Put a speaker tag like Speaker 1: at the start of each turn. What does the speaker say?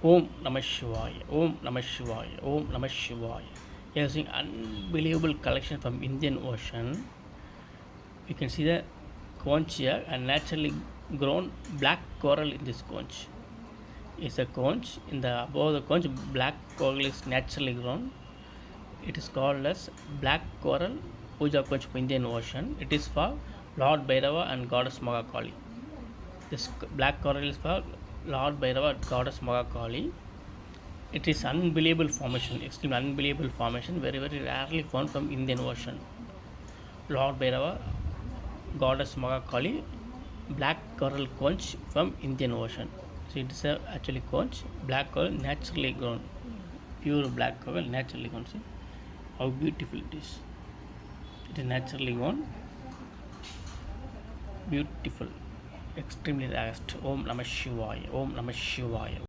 Speaker 1: Om Namah Shivaya, Om Namah Shivaya, Om Namah Shivaya. You are seeing unbelievable collection from Indian Ocean. You can see the conch here and naturally grown black coral in this conch. It's a conch. In the above the conch, black coral is naturally grown. It is called as black coral puja conch from Indian Ocean. It is for Lord Bhairava and Goddess Maha Kali. This black coral is for Lord Bhairava and Goddess Maha Kali. It is unbelievable formation, extremely unbelievable formation, very very rarely found from Indian Ocean. Lord Bhairava, Goddess Maha Kali, black coral conch from Indian Ocean. So it is actually conch, black coral naturally grown, pure black coral naturally grown. See how beautiful it is. It is naturally grown, beautiful, extremely rare. Om Namah Shivaya, Om Namah Shivaya.